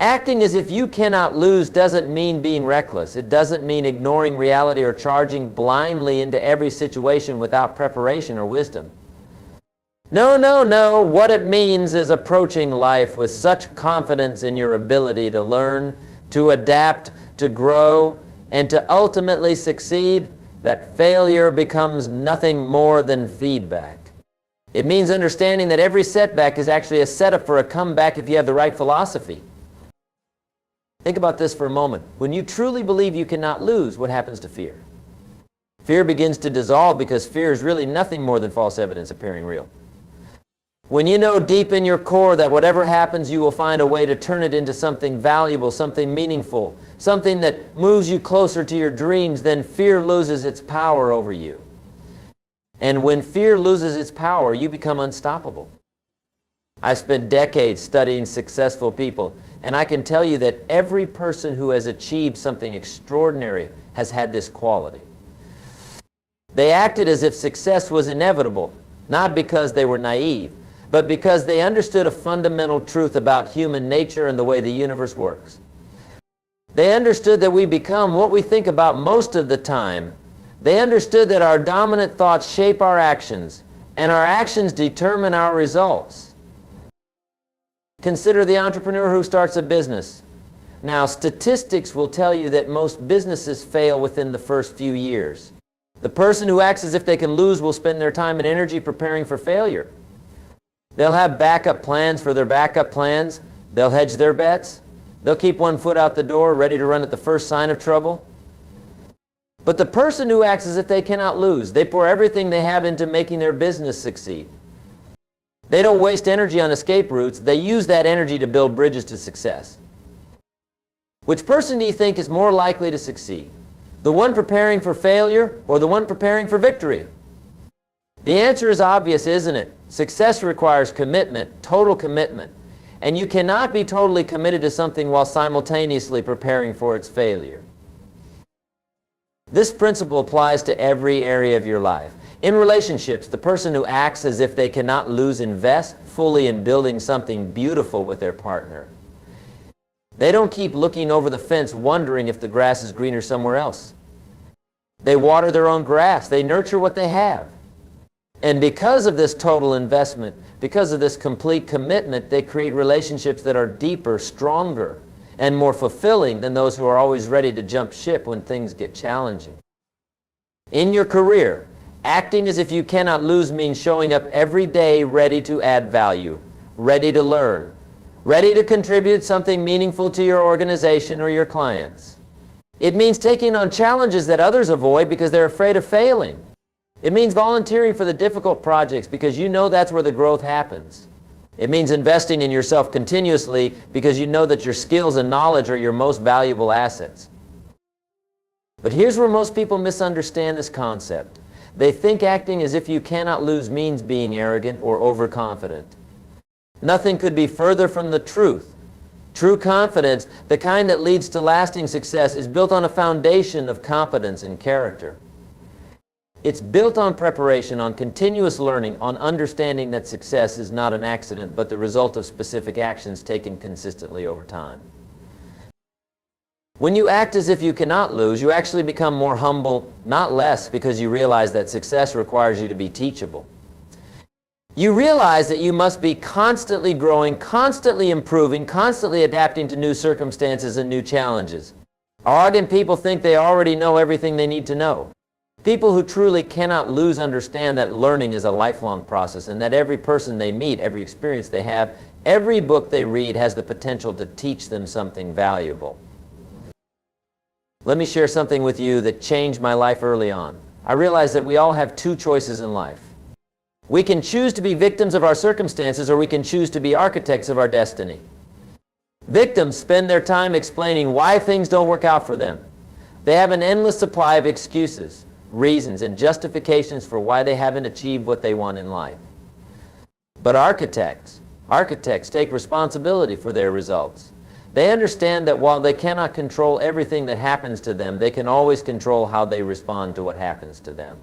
Acting as if you cannot lose doesn't mean being reckless. It doesn't mean ignoring reality or charging blindly into every situation without preparation or wisdom. No, no, no. What it means is approaching life with such confidence in your ability to learn, to adapt, to grow, and to ultimately succeed that failure becomes nothing more than feedback. It means understanding that every setback is actually a setup for a comeback if you have the right philosophy. Think about this for a moment. When you truly believe you cannot lose, what happens to fear? Fear begins to dissolve because fear is really nothing more than false evidence appearing real. When you know deep in your core that whatever happens, you will find a way to turn it into something valuable, something meaningful, something that moves you closer to your dreams, then fear loses its power over you. And when fear loses its power, you become unstoppable. I've spent decades studying successful people, and I can tell you that every person who has achieved something extraordinary has had this quality. They acted as if success was inevitable, not because they were naive, but because they understood a fundamental truth about human nature and the way the universe works. They understood that we become what we think about most of the time. They understood that our dominant thoughts shape our actions, and our actions determine our results. Consider the entrepreneur who starts a business. Now, statistics will tell you that most businesses fail within the first few years. The person who acts as if they can lose will spend their time and energy preparing for failure. They'll have backup plans for their backup plans. They'll hedge their bets. They'll keep one foot out the door, ready to run at the first sign of trouble. But the person who acts as if they cannot lose, they pour everything they have into making their business succeed. They don't waste energy on escape routes. They use that energy to build bridges to success. Which person do you think is more likely to succeed? The one preparing for failure or the one preparing for victory? The answer is obvious, isn't it? Success requires commitment, total commitment. And you cannot be totally committed to something while simultaneously preparing for its failure. This principle applies to every area of your life. In relationships, the person who acts as if they cannot lose invests fully in building something beautiful with their partner. They don't keep looking over the fence wondering if the grass is greener somewhere else. They water their own grass. They nurture what they have. And because of this total investment, because of this complete commitment, they create relationships that are deeper, stronger, and more fulfilling than those who are always ready to jump ship when things get challenging. In your career, acting as if you cannot lose means showing up every day ready to add value, ready to learn, ready to contribute something meaningful to your organization or your clients. It means taking on challenges that others avoid because they're afraid of failing. It means volunteering for the difficult projects because you know that's where the growth happens. It means investing in yourself continuously because you know that your skills and knowledge are your most valuable assets. But here's where most people misunderstand this concept. They think acting as if you cannot lose means being arrogant or overconfident. Nothing could be further from the truth. True confidence, the kind that leads to lasting success, is built on a foundation of competence and character. It's built on preparation, on continuous learning, on understanding that success is not an accident, but the result of specific actions taken consistently over time. When you act as if you cannot lose, you actually become more humble, not less, because you realize that success requires you to be teachable. You realize that you must be constantly growing, constantly improving, constantly adapting to new circumstances and new challenges. Arrogant people think they already know everything they need to know. People who truly cannot lose understand that learning is a lifelong process and that every person they meet, every experience they have, every book they read has the potential to teach them something valuable. Let me share something with you that changed my life early on. I realized that we all have two choices in life. We can choose to be victims of our circumstances, or we can choose to be architects of our destiny. Victims spend their time explaining why things don't work out for them. They have an endless supply of excuses, reasons, and justifications for why they haven't achieved what they want in life. But architects take responsibility for their results. They understand that while they cannot control everything that happens to them, they can always control how they respond to what happens to them.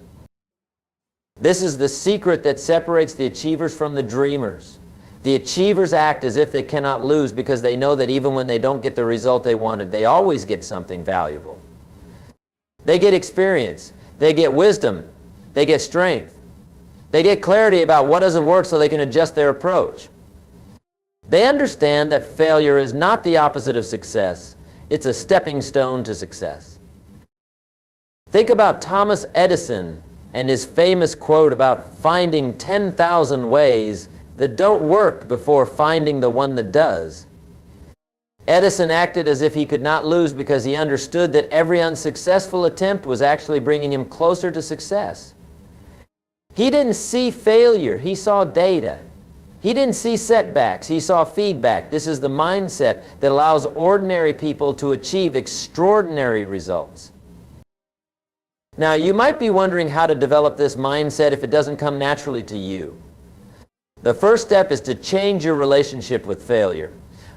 This is the secret that separates the achievers from the dreamers. The achievers act as if they cannot lose because they know that even when they don't get the result they wanted, they always get something valuable. They get experience. They get wisdom. They get strength. They get clarity about what doesn't work so they can adjust their approach. They understand that failure is not the opposite of success. It's a stepping stone to success. Think about Thomas Edison and his famous quote about finding 10,000 ways that don't work before finding the one that does. Edison acted as if he could not lose because he understood that every unsuccessful attempt was actually bringing him closer to success. He didn't see failure, he saw data. He didn't see setbacks, he saw feedback. This is the mindset that allows ordinary people to achieve extraordinary results. Now, you might be wondering how to develop this mindset if it doesn't come naturally to you. The first step is to change your relationship with failure.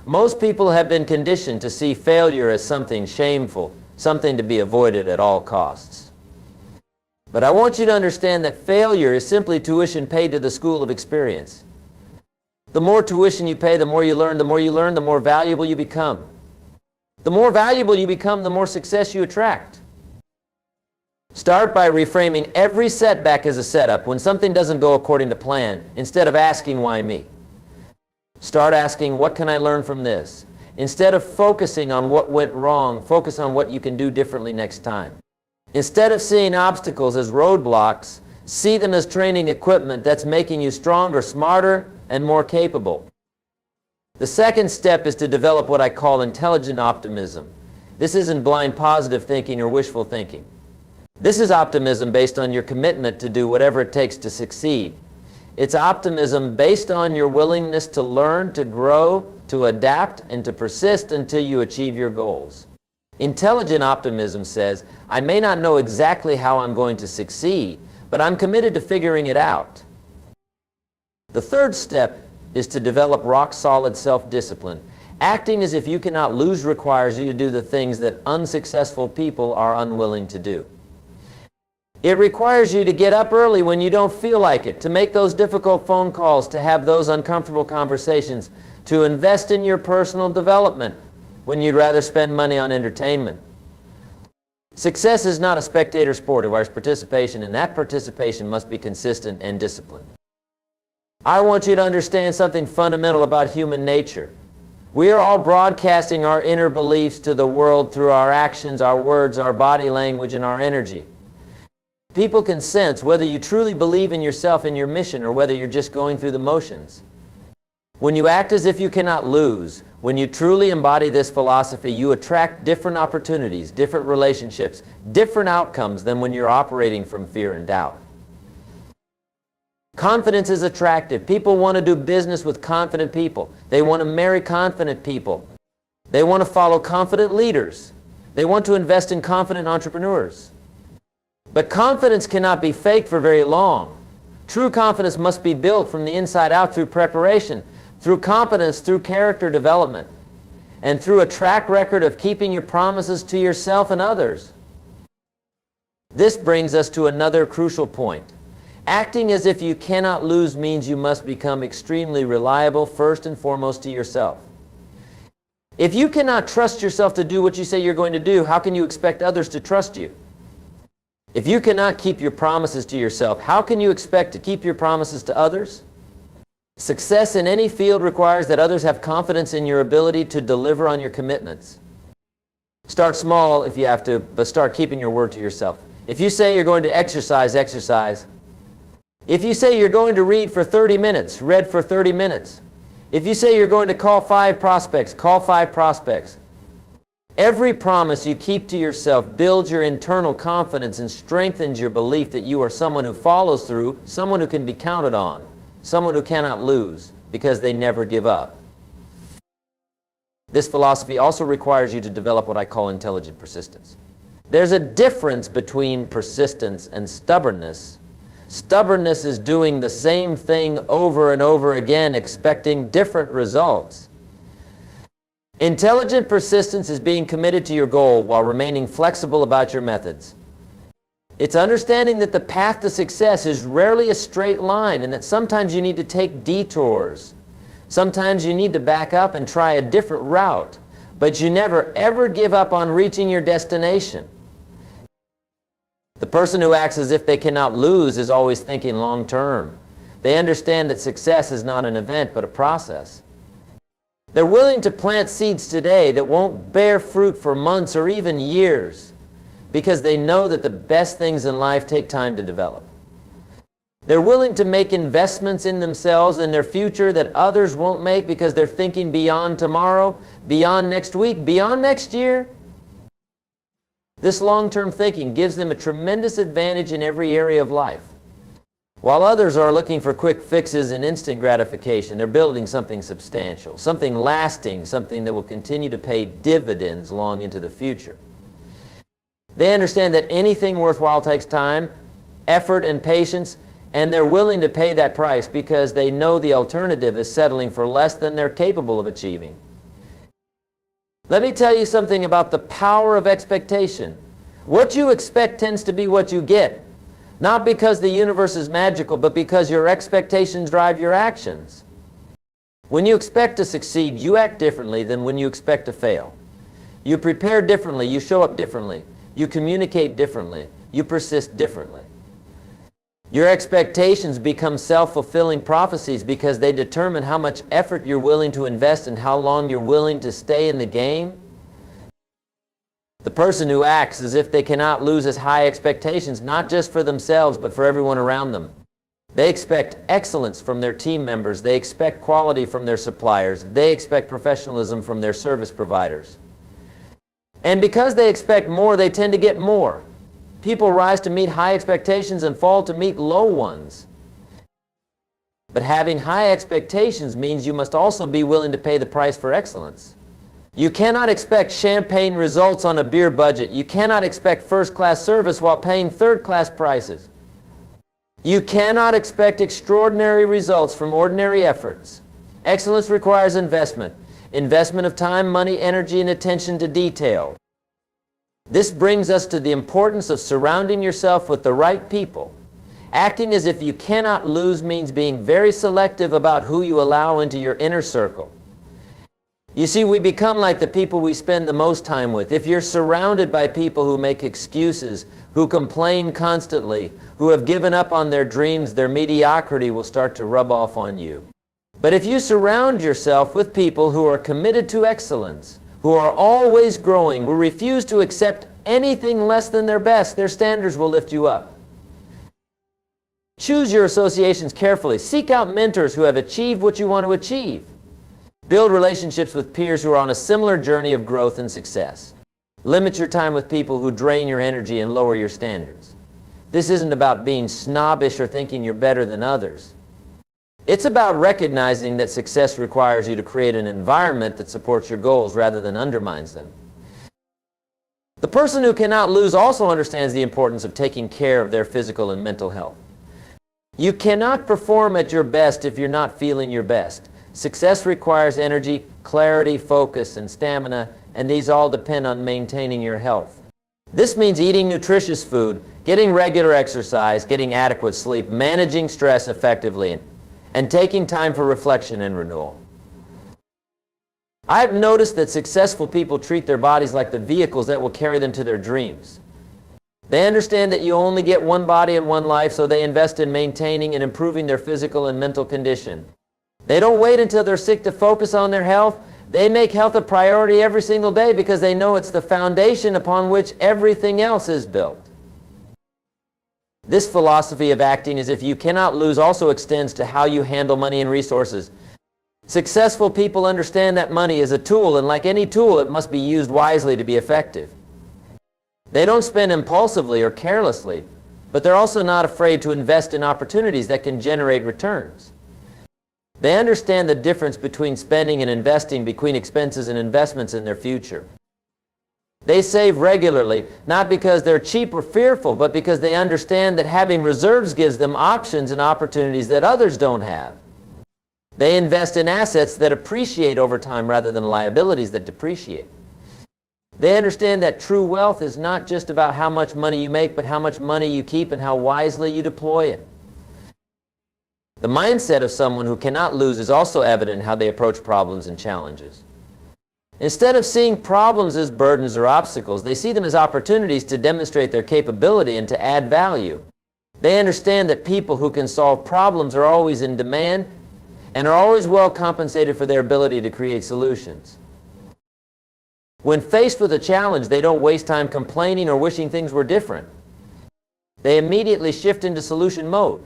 Most people have been conditioned to see failure as something shameful, something to be avoided at all costs. But I want you to understand that failure is simply tuition paid to the school of experience. The more tuition you pay, the more you learn. The more you learn, the more valuable you become. The more valuable you become, the more success you attract. Start by reframing every setback as a setup. When something doesn't go according to plan, instead of asking, why me? Start asking, what can I learn from this? Instead of focusing on what went wrong, focus on what you can do differently next time. Instead of seeing obstacles as roadblocks, see them as training equipment that's making you stronger, smarter, and more capable. The second step is to develop what I call intelligent optimism. This isn't blind positive thinking or wishful thinking. This is optimism based on your commitment to do whatever it takes to succeed. It's optimism based on your willingness to learn, to grow, to adapt, and to persist until you achieve your goals. Intelligent optimism says, I may not know exactly how I'm going to succeed, but I'm committed to figuring it out. The third step is to develop rock-solid self-discipline. Acting as if you cannot lose requires you to do the things that unsuccessful people are unwilling to do. It requires you to get up early when you don't feel like it, to make those difficult phone calls, to have those uncomfortable conversations, to invest in your personal development when you'd rather spend money on entertainment. Success is not a spectator sport. It requires participation, and that participation must be consistent and disciplined. I want you to understand something fundamental about human nature. We are all broadcasting our inner beliefs to the world through our actions, our words, our body language, and our energy. People can sense whether you truly believe in yourself and your mission or whether you're just going through the motions. When you act as if you cannot lose, when you truly embody this philosophy, you attract different opportunities, different relationships, different outcomes than when you're operating from fear and doubt. Confidence is attractive. People want to do business with confident people. They want to marry confident people. They want to follow confident leaders. They want to invest in confident entrepreneurs. But confidence cannot be faked for very long. True confidence must be built from the inside out through preparation, through competence, through character development, and through a track record of keeping your promises to yourself and others. This brings us to another crucial point. Acting as if you cannot lose means you must become extremely reliable first and foremost to yourself. If you cannot trust yourself to do what you say you're going to do, how can you expect others to trust you? If you cannot keep your promises to yourself, how can you expect to keep your promises to others? Success in any field requires that others have confidence in your ability to deliver on your commitments. Start small if you have to, but start keeping your word to yourself. If you say you're going to exercise, exercise. If you say you're going to read for 30 minutes, read for 30 minutes. If you say you're going to call 5 prospects, call 5 prospects. Every promise you keep to yourself builds your internal confidence and strengthens your belief that you are someone who follows through, someone who can be counted on, someone who cannot lose because they never give up. This philosophy also requires you to develop what I call intelligent persistence. There's a difference between persistence and stubbornness. Stubbornness is doing the same thing over and over again, expecting different results. Intelligent persistence is being committed to your goal while remaining flexible about your methods. It's understanding that the path to success is rarely a straight line and that sometimes you need to take detours. Sometimes you need to back up and try a different route, but you never ever give up on reaching your destination. The person who acts as if they cannot lose is always thinking long term. They understand that success is not an event but a process. They're willing to plant seeds today that won't bear fruit for months or even years because they know that the best things in life take time to develop. They're willing to make investments in themselves and their future that others won't make because they're thinking beyond tomorrow, beyond next week, beyond next year. This long-term thinking gives them a tremendous advantage in every area of life. While others are looking for quick fixes and instant gratification, they're building something substantial, something lasting, something that will continue to pay dividends long into the future. They understand that anything worthwhile takes time, effort, and patience, and they're willing to pay that price because they know the alternative is settling for less than they're capable of achieving. Let me tell you something about the power of expectation. What you expect tends to be what you get. Not because the universe is magical, but because your expectations drive your actions. When you expect to succeed, you act differently than when you expect to fail. You prepare differently, you show up differently, you communicate differently, you persist differently. Your expectations become self-fulfilling prophecies because they determine how much effort you're willing to invest and how long you're willing to stay in the game. The person who acts as if they cannot lose has high expectations, not just for themselves, but for everyone around them. They expect excellence from their team members. They expect quality from their suppliers. They expect professionalism from their service providers. And because they expect more, they tend to get more. People rise to meet high expectations and fall to meet low ones. But having high expectations means you must also be willing to pay the price for excellence. You cannot expect champagne results on a beer budget. You cannot expect first-class service while paying third-class prices. You cannot expect extraordinary results from ordinary efforts. Excellence requires investment. Investment of time, money, energy, and attention to detail. This brings us to the importance of surrounding yourself with the right people. Acting as if you cannot lose means being very selective about who you allow into your inner circle. You see, we become like the people we spend the most time with. If you're surrounded by people who make excuses, who complain constantly, who have given up on their dreams, their mediocrity will start to rub off on you. But if you surround yourself with people who are committed to excellence, who are always growing, who refuse to accept anything less than their best, their standards will lift you up. Choose your associations carefully. Seek out mentors who have achieved what you want to achieve. Build relationships with peers who are on a similar journey of growth and success. Limit your time with people who drain your energy and lower your standards. This isn't about being snobbish or thinking you're better than others. It's about recognizing that success requires you to create an environment that supports your goals rather than undermines them. The person who cannot lose also understands the importance of taking care of their physical and mental health. You cannot perform at your best if you're not feeling your best. Success requires energy, clarity, focus, and stamina, and these all depend on maintaining your health. This means eating nutritious food, getting regular exercise, getting adequate sleep, managing stress effectively, and taking time for reflection and renewal. I've noticed that successful people treat their bodies like the vehicles that will carry them to their dreams. They understand that you only get one body and one life, so they invest in maintaining and improving their physical and mental condition. They don't wait until they're sick to focus on their health. They make health a priority every single day because they know it's the foundation upon which everything else is built. This philosophy of acting as if you cannot lose also extends to how you handle money and resources. Successful people understand that money is a tool, and like any tool, it must be used wisely to be effective. They don't spend impulsively or carelessly, but they're also not afraid to invest in opportunities that can generate returns. They understand the difference between spending and investing, between expenses and investments in their future. They save regularly, not because they're cheap or fearful, but because they understand that having reserves gives them options and opportunities that others don't have. They invest in assets that appreciate over time rather than liabilities that depreciate. They understand that true wealth is not just about how much money you make, but how much money you keep and how wisely you deploy it. The mindset of someone who cannot lose is also evident in how they approach problems and challenges. Instead of seeing problems as burdens or obstacles, they see them as opportunities to demonstrate their capability and to add value. They understand that people who can solve problems are always in demand and are always well compensated for their ability to create solutions. When faced with a challenge, they don't waste time complaining or wishing things were different. They immediately shift into solution mode.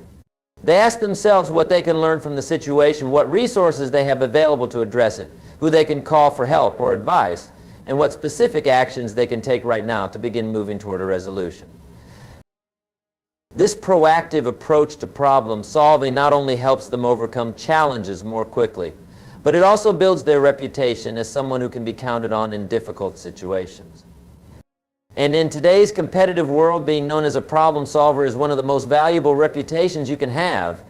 They ask themselves what they can learn from the situation, what resources they have available to address it, who they can call for help or advice, and what specific actions they can take right now to begin moving toward a resolution. This proactive approach to problem solving not only helps them overcome challenges more quickly, but it also builds their reputation as someone who can be counted on in difficult situations. And in today's competitive world, being known as a problem solver is one of the most valuable reputations you can have.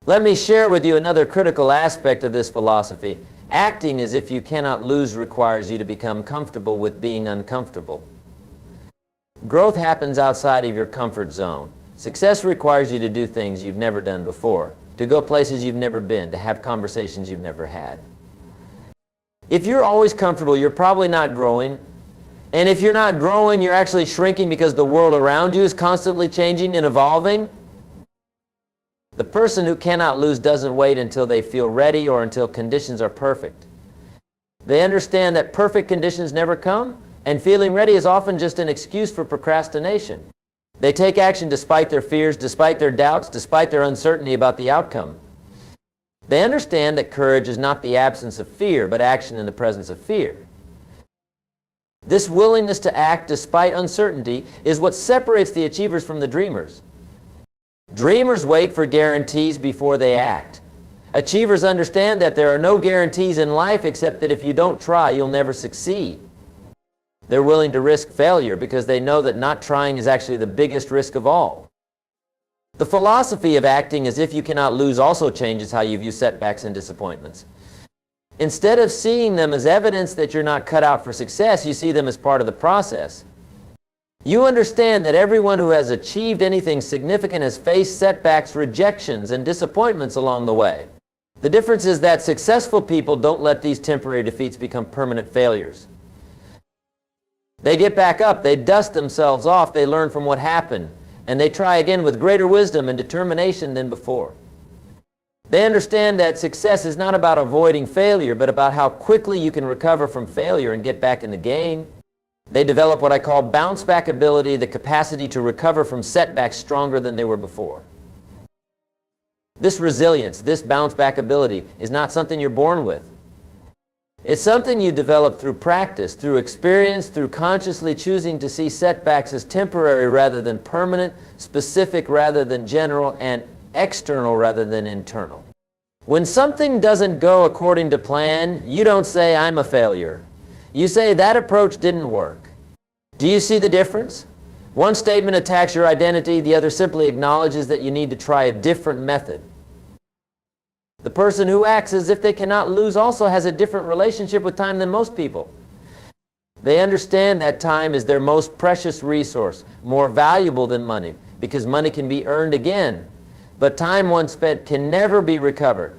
Let me share with you another critical aspect of this philosophy. Acting as if you cannot lose requires you to become comfortable with being uncomfortable. Growth happens outside of your comfort zone. Success requires you to do things you've never done before, to go places you've never been, to have conversations you've never had. If you're always comfortable, you're probably not growing. And if you're not growing, you're actually shrinking because the world around you is constantly changing and evolving. The person who cannot lose doesn't wait until they feel ready or until conditions are perfect. They understand that perfect conditions never come, and feeling ready is often just an excuse for procrastination. They take action despite their fears, despite their doubts, despite their uncertainty about the outcome. They understand that courage is not the absence of fear, but action in the presence of fear. This willingness to act despite uncertainty is what separates the achievers from the dreamers. Dreamers wait for guarantees before they act. Achievers understand that there are no guarantees in life except that if you don't try, you'll never succeed. They're willing to risk failure because they know that not trying is actually the biggest risk of all. The philosophy of acting as if you cannot lose also changes how you view setbacks and disappointments. Instead of seeing them as evidence that you're not cut out for success, you see them as part of the process. You understand that everyone who has achieved anything significant has faced setbacks, rejections, and disappointments along the way. The difference is that successful people don't let these temporary defeats become permanent failures. They get back up, they dust themselves off, they learn from what happened, and they try again with greater wisdom and determination than before. They understand that success is not about avoiding failure, but about how quickly you can recover from failure and get back in the game. They develop what I call bounce back ability, the capacity to recover from setbacks stronger than they were before. This resilience, this bounce back ability is not something you're born with. It's something you develop through practice, through experience, through consciously choosing to see setbacks as temporary rather than permanent, specific rather than general, and external rather than internal. When something doesn't go according to plan, you don't say, "I'm a failure." You say, "That approach didn't work." Do you see the difference? One statement attacks your identity, the other simply acknowledges that you need to try a different method. The person who acts as if they cannot lose also has a different relationship with time than most people. They understand that time is their most precious resource, more valuable than money, because money can be earned again, but time once spent can never be recovered.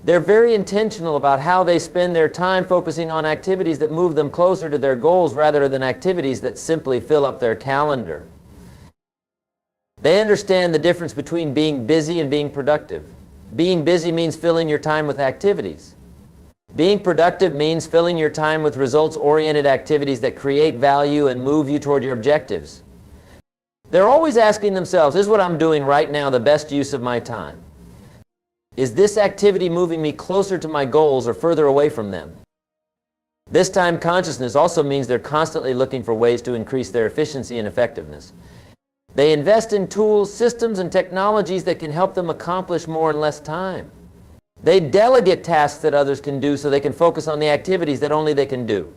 They're very intentional about how they spend their time, focusing on activities that move them closer to their goals rather than activities that simply fill up their calendar. They understand the difference between being busy and being productive. Being busy means filling your time with activities. Being productive means filling your time with results-oriented activities that create value and move you toward your objectives. They're always asking themselves, is what I'm doing right now the best use of my time? Is this activity moving me closer to my goals or further away from them? This time consciousness also means they're constantly looking for ways to increase their efficiency and effectiveness. They invest in tools, systems, and technologies that can help them accomplish more in less time. They delegate tasks that others can do so they can focus on the activities that only they can do.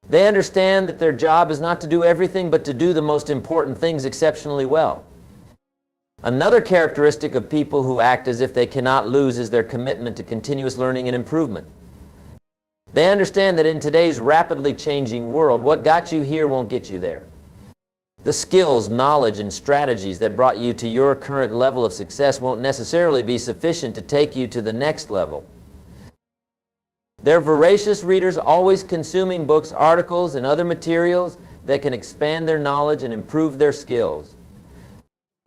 They understand that their job is not to do everything, but to do the most important things exceptionally well. Another characteristic of people who act as if they cannot lose is their commitment to continuous learning and improvement. They understand that in today's rapidly changing world, what got you here won't get you there. The skills, knowledge, and strategies that brought you to your current level of success won't necessarily be sufficient to take you to the next level. They're voracious readers, always consuming books, articles, and other materials that can expand their knowledge and improve their skills.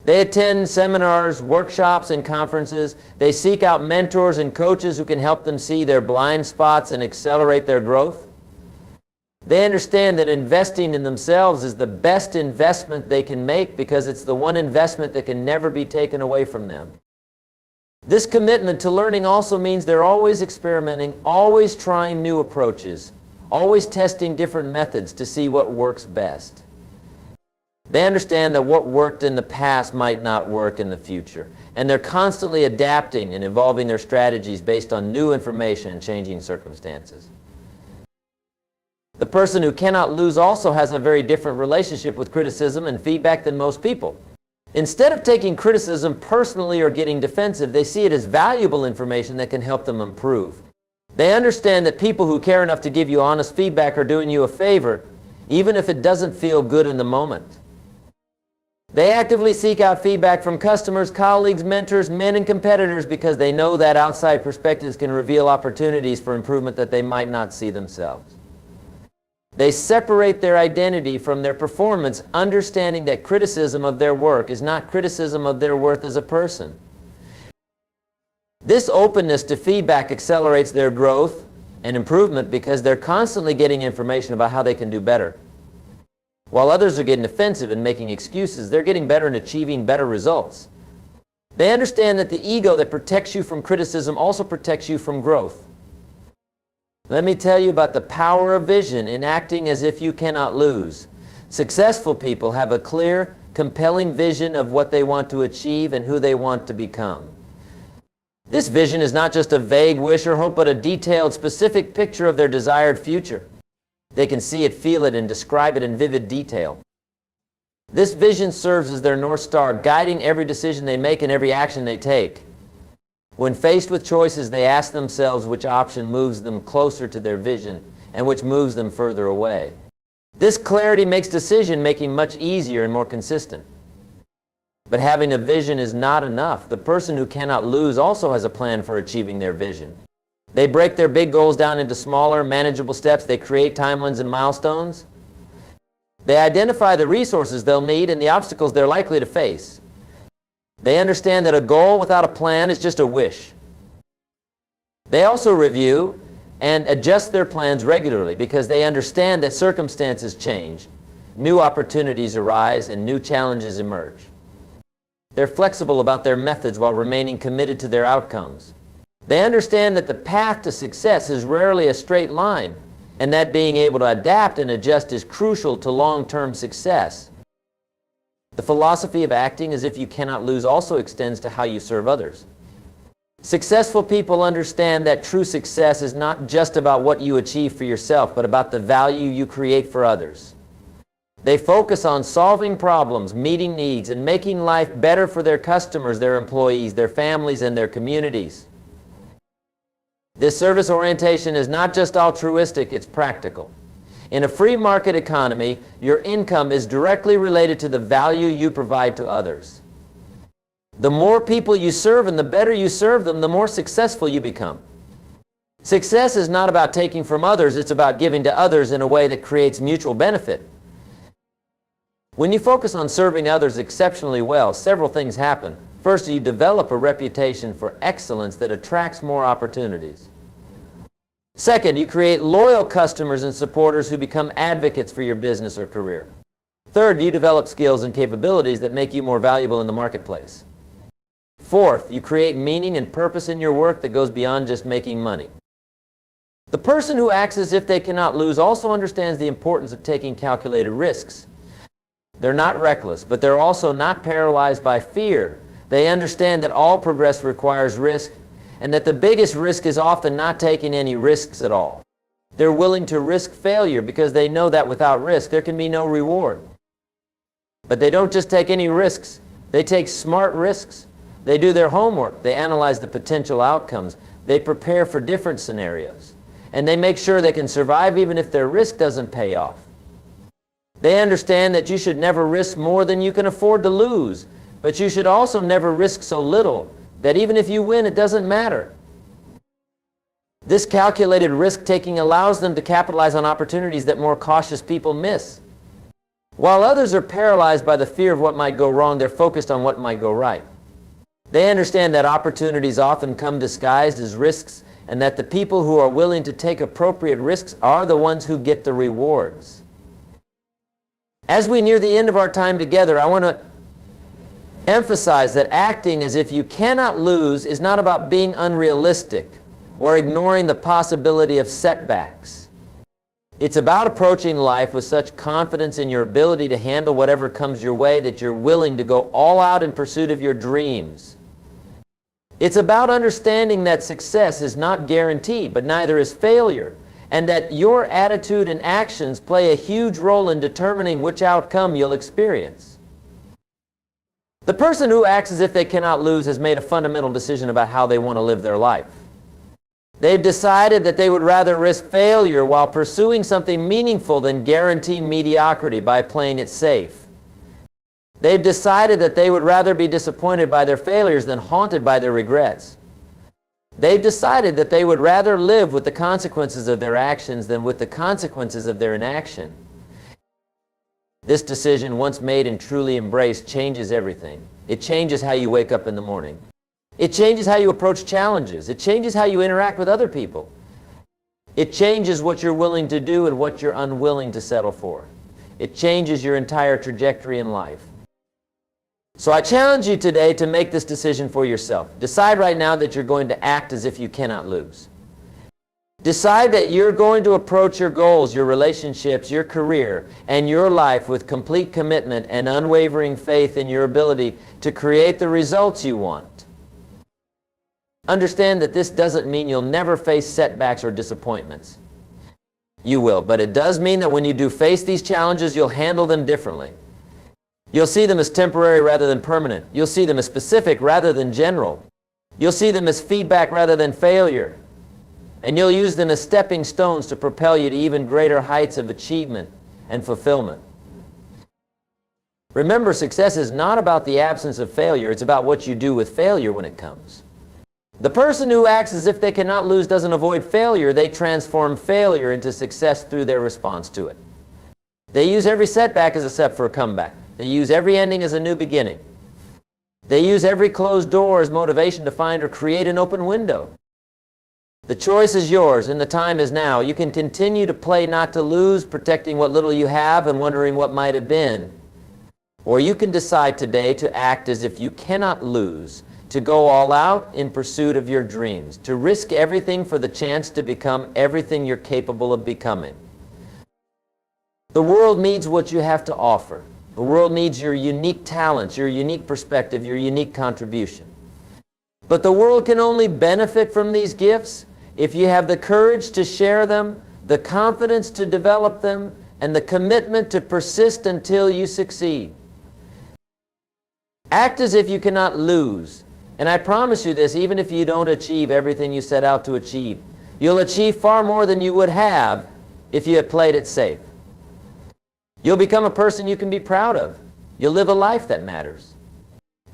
They attend seminars, workshops, and conferences. They seek out mentors and coaches who can help them see their blind spots and accelerate their growth. They understand that investing in themselves is the best investment they can make because it's the one investment that can never be taken away from them. This commitment to learning also means they're always experimenting, always trying new approaches, always testing different methods to see what works best. They understand that what worked in the past might not work in the future, and they're constantly adapting and evolving their strategies based on new information and changing circumstances. The person who cannot lose also has a very different relationship with criticism and feedback than most people. Instead of taking criticism personally or getting defensive, they see it as valuable information that can help them improve. They understand that people who care enough to give you honest feedback are doing you a favor, even if it doesn't feel good in the moment. They actively seek out feedback from customers, colleagues, mentors, men, and competitors because they know that outside perspectives can reveal opportunities for improvement that they might not see themselves. They separate their identity from their performance, understanding that criticism of their work is not criticism of their worth as a person. This openness to feedback accelerates their growth and improvement because they're constantly getting information about how they can do better. While others are getting defensive and making excuses, they're getting better and achieving better results. They understand that the ego that protects you from criticism also protects you from growth. Let me tell you about the power of vision in acting as if you cannot lose. Successful people have a clear, compelling vision of what they want to achieve and who they want to become. This vision is not just a vague wish or hope, but a detailed, specific picture of their desired future. They can see it, feel it, and describe it in vivid detail. This vision serves as their North Star, guiding every decision they make and every action they take. When faced with choices, they ask themselves which option moves them closer to their vision and which moves them further away. This clarity makes decision-making much easier and more consistent. But having a vision is not enough. The person who cannot lose also has a plan for achieving their vision. They break their big goals down into smaller, manageable steps. They create timelines and milestones. They identify the resources they'll need and the obstacles they're likely to face. They understand that a goal without a plan is just a wish. They also review and adjust their plans regularly because they understand that circumstances change, new opportunities arise, and new challenges emerge. They're flexible about their methods while remaining committed to their outcomes. They understand that the path to success is rarely a straight line, and that being able to adapt and adjust is crucial to long-term success. The philosophy of acting as if you cannot lose also extends to how you serve others. Successful people understand that true success is not just about what you achieve for yourself, but about the value you create for others. They focus on solving problems, meeting needs, and making life better for their customers, their employees, their families, and their communities. This service orientation is not just altruistic, it's practical. In a free market economy, your income is directly related to the value you provide to others. The more people you serve and the better you serve them, the more successful you become. Success is not about taking from others, it's about giving to others in a way that creates mutual benefit. When you focus on serving others exceptionally well, several things happen. First, you develop a reputation for excellence that attracts more opportunities. Second, you create loyal customers and supporters who become advocates for your business or career. Third, you develop skills and capabilities that make you more valuable in the marketplace. Fourth, you create meaning and purpose in your work that goes beyond just making money. The person who acts as if they cannot lose also understands the importance of taking calculated risks. They're not reckless, but they're also not paralyzed by fear. They understand that all progress requires risk, and that the biggest risk is often not taking any risks at all. They're willing to risk failure because they know that without risk there can be no reward. But they don't just take any risks, they take smart risks. They do their homework, they analyze the potential outcomes, they prepare for different scenarios, and they make sure they can survive even if their risk doesn't pay off. They understand that you should never risk more than you can afford to lose, but you should also never risk so little that even if you win, it doesn't matter. This calculated risk-taking allows them to capitalize on opportunities that more cautious people miss. While others are paralyzed by the fear of what might go wrong, they're focused on what might go right. They understand that opportunities often come disguised as risks, and that the people who are willing to take appropriate risks are the ones who get the rewards. As we near the end of our time together, I want to emphasize that acting as if you cannot lose is not about being unrealistic or ignoring the possibility of setbacks. It's about approaching life with such confidence in your ability to handle whatever comes your way that you're willing to go all out in pursuit of your dreams. It's about understanding that success is not guaranteed, but neither is failure, and that your attitude and actions play a huge role in determining which outcome you'll experience. The person who acts as if they cannot lose has made a fundamental decision about how they want to live their life. They've decided that they would rather risk failure while pursuing something meaningful than guarantee mediocrity by playing it safe. They've decided that they would rather be disappointed by their failures than haunted by their regrets. They've decided that they would rather live with the consequences of their actions than with the consequences of their inaction. This decision, once made and truly embraced, changes everything. It changes how you wake up in the morning. It changes how you approach challenges. It changes how you interact with other people. It changes what you're willing to do and what you're unwilling to settle for. It changes your entire trajectory in life. So I challenge you today to make this decision for yourself. Decide right now that you're going to act as if you cannot lose. Decide that you're going to approach your goals, your relationships, your career, and your life with complete commitment and unwavering faith in your ability to create the results you want. Understand that this doesn't mean you'll never face setbacks or disappointments. You will, but it does mean that when you do face these challenges, you'll handle them differently. You'll see them as temporary rather than permanent. You'll see them as specific rather than general. You'll see them as feedback rather than failure. And you'll use them as stepping stones to propel you to even greater heights of achievement and fulfillment. Remember, success is not about the absence of failure. It's about what you do with failure when it comes. The person who acts as if they cannot lose doesn't avoid failure. They transform failure into success through their response to it. They use every setback as a step for a comeback. They use every ending as a new beginning. They use every closed door as motivation to find or create an open window. The choice is yours, and the time is now. You can continue to play not to lose, protecting what little you have and wondering what might have been. Or you can decide today to act as if you cannot lose, to go all out in pursuit of your dreams, to risk everything for the chance to become everything you're capable of becoming. The world needs what you have to offer. The world needs your unique talents, your unique perspective, your unique contribution. But the world can only benefit from these gifts if you have the courage to share them, the confidence to develop them, and the commitment to persist until you succeed. Act as if you cannot lose. And I promise you this, even if you don't achieve everything you set out to achieve, you'll achieve far more than you would have if you had played it safe. You'll become a person you can be proud of. You'll live a life that matters.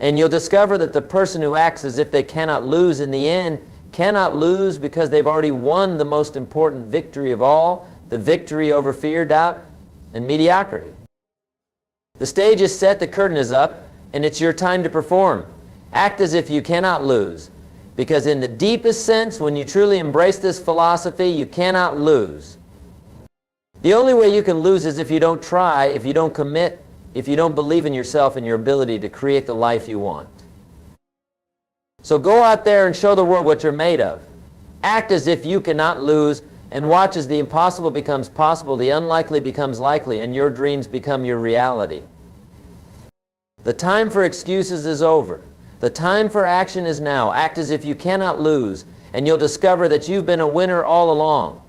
And you'll discover that the person who acts as if they cannot lose in the end cannot lose because they've already won the most important victory of all, the victory over fear, doubt, and mediocrity. The stage is set, the curtain is up, and it's your time to perform. Act as if you cannot lose, because in the deepest sense, when you truly embrace this philosophy, you cannot lose. The only way you can lose is if you don't try, if you don't commit, if you don't believe in yourself and your ability to create the life you want. So go out there and show the world what you're made of. Act as if you cannot lose, and watch as the impossible becomes possible, the unlikely becomes likely, and your dreams become your reality. The time for excuses is over. The time for action is now. Act as if you cannot lose, and you'll discover that you've been a winner all along.